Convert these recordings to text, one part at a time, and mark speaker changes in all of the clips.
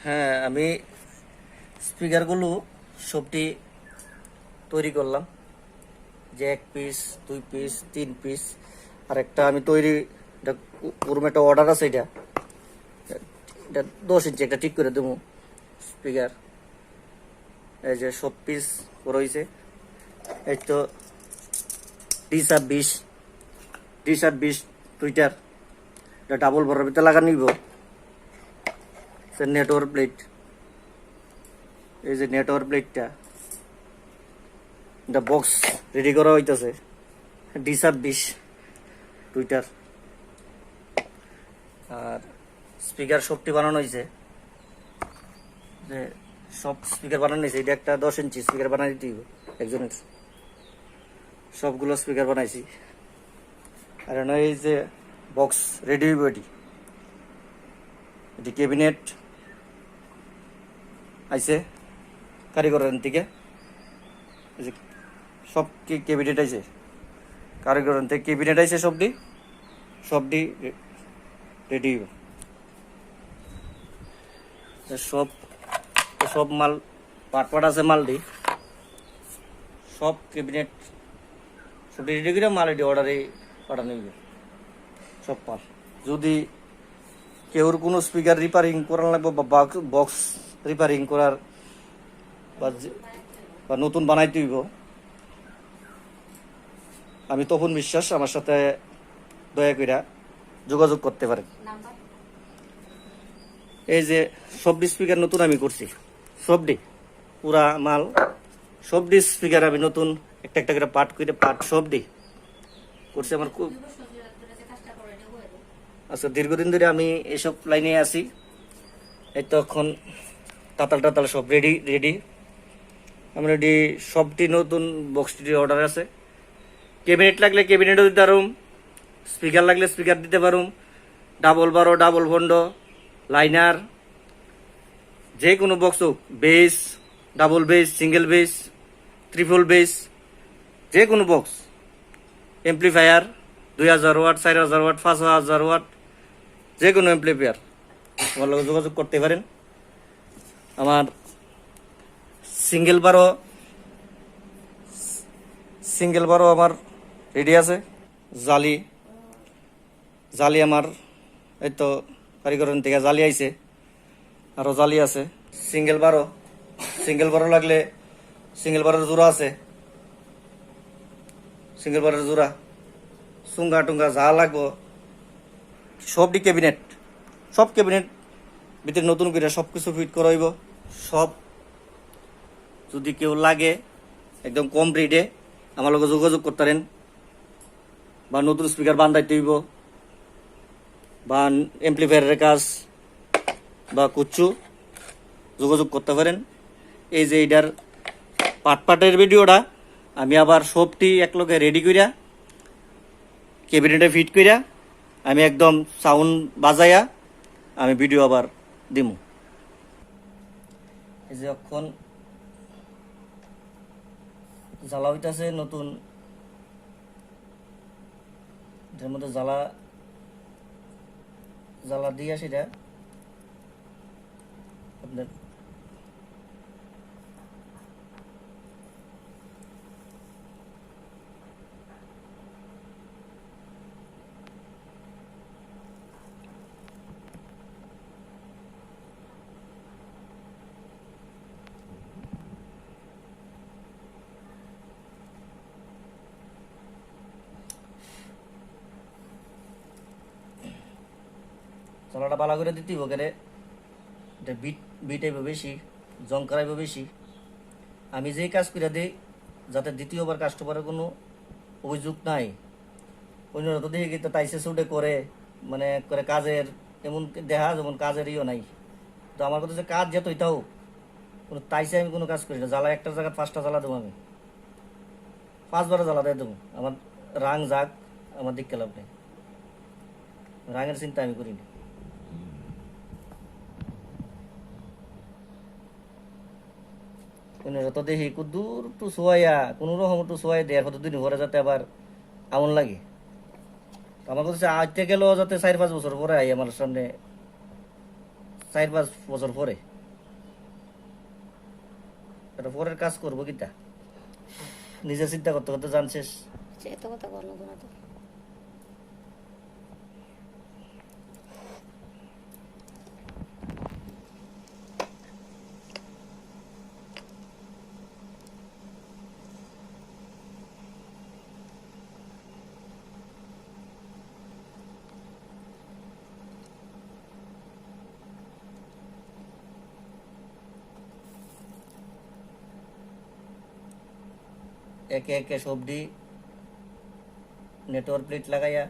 Speaker 1: হ্যাঁ, আমি স্পিকারগুলো সবটি তৈরি করলাম, যে 1 পিস, 2 পিস, 3 পিস। আর একটা আমি তৈরি, এটা পুরো একটা অর্ডার আছে। এটা এটা 10 ইঞ্চি একটা ঠিক করে দেবো স্পিকার। এই যে সব পিস রয়েছে। এই তো D26, D26 টুইটার, এটা ডাবল বড় ভিতরে লাগা নিব। নেটওয়ার্ক প্লেট, এই যে নেটওয়ার্ক প্লেটটা, এটা বক্স রেডি করা হইতেছে। D26 Twitter. আর স্পিকার সবটি বানানো হয়েছে, যে সব স্পিকার বানানো হয়েছে। এটা একটা 10 ইঞ্চি স্পিকার বানাই দিতে হইব একজনের। সবগুলো স্পিকার বানাইছি। আর এই যে বক্স রেডি হইব। এটি ক্যাবিনেট আইছে কারিগরের থেকে। এই যে সব ক্যাবিনেট আইছে কারিগরের থেকে, ক্যাবিনেট আইছে সবটি রেডি হইব। সব সব মাল পাট আছে, মাল দি সব ক্যাবিনেট সব রেডি করে মাল এটি অর্ডারে পাঠানো হইবে সব মাল। যদি কেউর কোনো স্পিকার রিপেয়ারিং করার লাগবে বা বক্স রিপেয়ারিং করার বা নতুন বানাইতে হইব, আমি তপন বিশ্বাস, আমার সাথে দয়া করে যোগাযোগ করতে পারেন। এই যে সবটি স্পিকার নতুন আমি করছি, সবটি পুরা মাল, সবটি স্পিকার আমি নতুন একটা একটা করে পাট সবটি করছি। আমার খুব আচ্ছা, দীর্ঘদিন ধরে আমি এসব লাইনে আছি। এই তো এখন তাতাল সব রেডি আমরা রেডি। সবটি নতুন বক্সটি অর্ডার আছে। ক্যাবিনেট লাগলে ক্যাবিনেটও দিতে পারুম, স্পিকার লাগলে স্পিকার দিতে পারুম, ডাবল বারো, ডাবল ভন্ড, লাইনার, যে কোনো বক্স হোক, bass, double bass, single bass, triple bass, যে কোনো box, amplifier 2000 watt, 4000 watt, 5000 watt, যে কোনো এমপ্লিফায়ার আমার লগে যোগাযোগ করতে পারেন। আমার সিঙ্গেল বারো আমার রেডি আছে। জালি আমার এই তো কারিগরের থেকে জালি আইছে, আরো জালি আছে। সিঙ্গেল বারো লাগলে সিঙ্গেল বারের জোড়া আছে, সিঙ্গেল বারের জোড়া, সুঙ্গা টুঙ্গা যা লাগবো সবটি সব ক্যাবিনেট ভিতরে নতুন করে সবকিছু ফিট করা হইব। সব যদি কেউ লাগে একদম কম রেটে আমার লগে যোগাযোগ করতে পারেন, বা নতুন স্পিকার বান্ধাইতে হইব, বা এমপ্লিফায়ারের কাজ বা কুচ্ছু, যোগাযোগ করতে পারেন। এই যে এটার পাটের ভিডিওটা আমি আবার সবটি একলগে রেডি কইরা ক্যাবিনেটে ফিট কইরা আমি একদম সাউন্ড বাজাইয়া আমি ভিডিও আবার দিমু। এই যে এখন জ্বালা হইতাছে নতুন, এটার মধ্যে জ্বালা দিয়া সেটা আপনার জ্বালাটা বালা করে দিতে হইব। কেন এটা বিট আইব বেশি, জংকার আইব বেশি। আমি যেই কাজ করে দিই যাতে দ্বিতীয়বার কাস্টমারের কোনো অভিযোগ নাই। অন্যরা তো দেখে কিন্তু তাইসে সুটে করে, মানে করে কাজের এমন দেখা যেমন কাজের ইও নাই। তো আমার কথা যে কাজ যেত এটাও কোনো তাইসে আমি কোনো কাজ করি না। জ্বালা একটা জায়গায় 5টা জ্বালা দেবো, আমি 5 বার জ্বালা দিয়ে দেবো। আমার রাং যাক, আমার দিক লাভ নেই, রাঙের চিন্তা আমি করি না। তো দেখি দূর একটু শোয়াইয়া কোনো রকম একটু শোয়াই দেয়, কতদিন ঘরে যাতে আবার এমন লাগে। আমার কাছে আজকে গেলেও যাতে 4-5 বছর পরে আই, আমার সামনে 4-5 বছর পরে এটা পরের কাজ করবো কিটা নিজে চিন্তা করতে করতে জানছিস
Speaker 2: এত কথা বলো না তো
Speaker 1: একে একে সবডি নেটওয়ার্ক প্লেট লাগাইয়া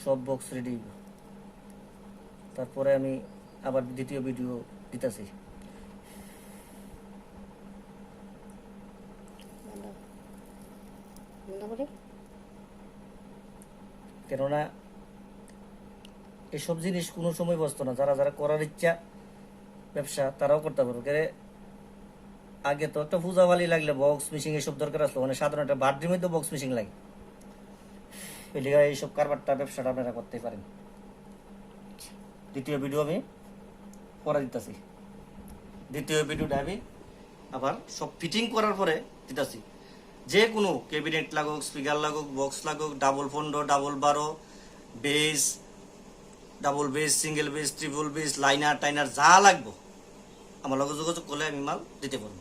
Speaker 1: সব বক্স রেডি। তারপরে আমি আবার দ্বিতীয় ভিডিও দিতেছি। কেননা এসব জিনিস কোনো সময় বসতো না, যারা যারা করার ইচ্ছা ব্যবসা তারাও করতে পারবে। আগে তো একটা পূজা বালি লাগলে বক্স মিশিং এসব দরকার আসলো, মানে সাধারণ একটা বাথরুমে তো বক্স মিশিং লাগে। এইসব কারবারটা ব্যবসাটা আপনারা করতে পারেন। দ্বিতীয় ভিডিও আমি পরে দিতেছি। দ্বিতীয় ভিডিওটা আমি আবার সব ফিটিং করার পরে দিতেছি। যে কোনো ক্যাবিনেট লাগুক, স্পিকার লাগুক, বক্স লাগুক, ডাবল ফন্ডো, ডাবল বারো, bass, double bass, single bass, triple bass, liner টাইনার যা লাগবো আমার লগে যোগাযোগ করলে আমি মাল দিতে পারবো।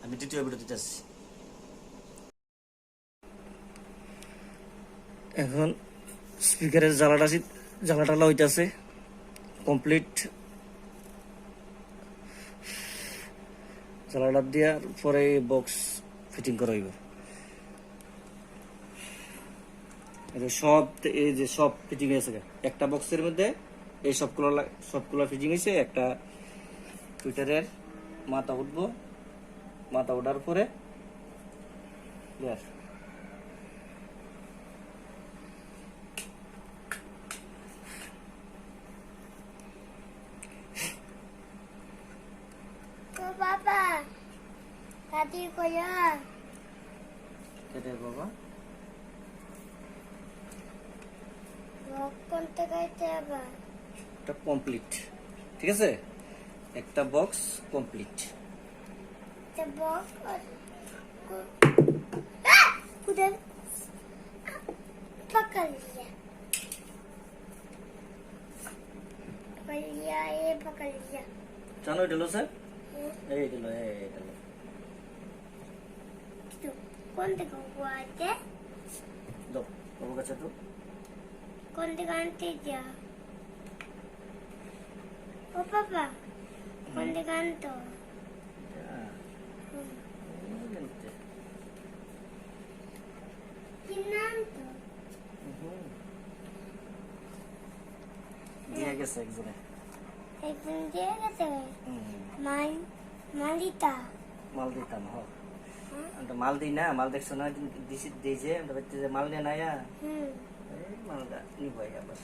Speaker 1: আমি দ্বিতীয় ভিডিও দিতে আসছি। এখন স্পিকারের জ্বালাটা হইতেছে কমপ্লিট। জ্বালাটা দেওয়ার পরে বক্স ফিটিং করা হইব। সব এই যে সব ফিটিং হয়েছে, একটা বক্সের মধ্যে এই সবগুলো ফিটিং হয়েছে। একটা টুইটারের মাথা উঠবো, মাথা ওঠার পরে
Speaker 2: বাবা দাদি কইয়া
Speaker 1: কেটে বাবা
Speaker 2: কোনটা গাইতে আবার
Speaker 1: এটা কমপ্লিট। ঠিক আছে, একটা box complete.
Speaker 2: The box kuda pakaliya ये pakaliya
Speaker 1: জানো এটা হলো স্যার, এই দিলো
Speaker 2: কোন দিকে গুয়াতে
Speaker 1: দাও বাবু কাছে তো
Speaker 2: কোন দিকে আনতে যা ও বাবা কোন দিকে আনতো
Speaker 1: দিয়ে গেছে একজনে,
Speaker 2: একজন দিয়ে গেছে মাল
Speaker 1: দিতাম। আমরা মাল দিই না, মাল দেখছো না দিয়েছে, আমরা বাড়িতে যে মাল নিয়ে নাই মালটা নিব আবার।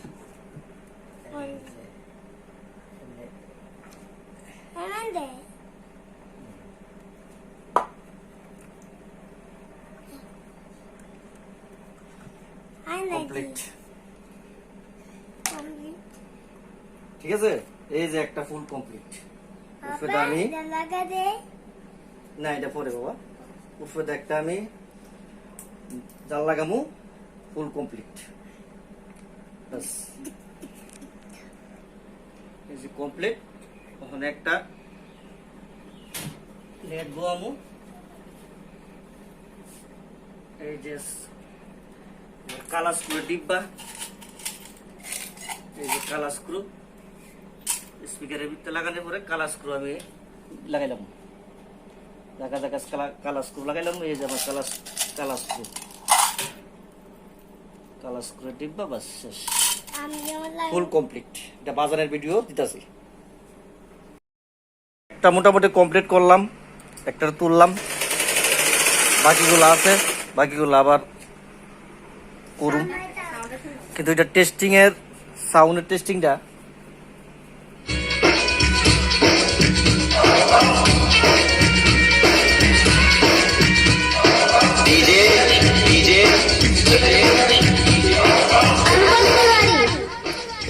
Speaker 1: কমপ্লিট। ঠিক আছে, এই যে একটা ফুল কমপ্লিট। আমি না এটা পরে বাবা, উপরে একটা আমি জাল লাগামু, ফুল কমপ্লিট। এই যে কমপ্লিট। ওখানে একটা নেট বোয়ামু, এই যে কালা স্ক্রু ডিব্বা, এই যে কালা স্ক্রু স্পিকারের ভিতরে লাগানোর পরে কালা স্ক্রু আমি লাগাইলাম, কালা স্ক্রু লাগাইলাম। এই যে আমার কালা স্ক্রু ডিব্বা, বাস শেষ, ফুল কমপ্লিট। এটা বাজারের ভিডিও দিতেছি। একটা মোটামুটি কমপ্লিট করলাম, একটা তুললাম, বাকিগুলো আছে, বাকিগুলো আবার করুম। কিন্তু এটা টেস্টিং এর সাউন্ডের টেস্টিংটা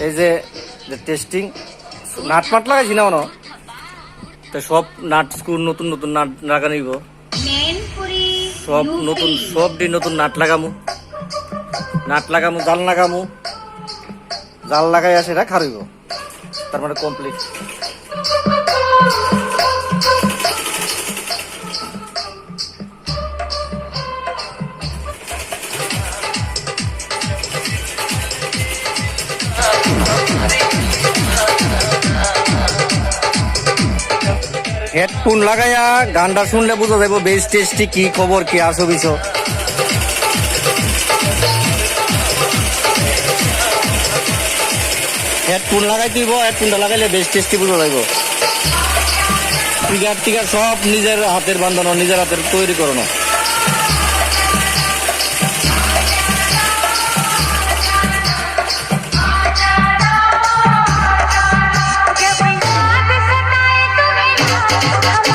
Speaker 1: এই যে টেস্টিং নাটমাট লাগাইছি না তো সব নাট স্ক্রু নতুন নতুন নাট লাগানিব, সব নতুন সবটি নতুন নাট লাগামু, জাল লাগাই সেটা খারিব, তার মানে কমপ্লিট। হেডফোন লাগাইয়া গানটা শুনলে বুঝা যাবো বেশ টেস্টি কি খবর কি আসো বিছ। হেডফোন লাগাই দিব, হেডফোনটা লাগাইলে বেশ টেস্টি বুঝা যাইব। স্পিকার টিকার সব নিজের হাতের বান্ধানো, নিজের হাতের তৈরি করানো।
Speaker 3: जब याद सताए तुम्हें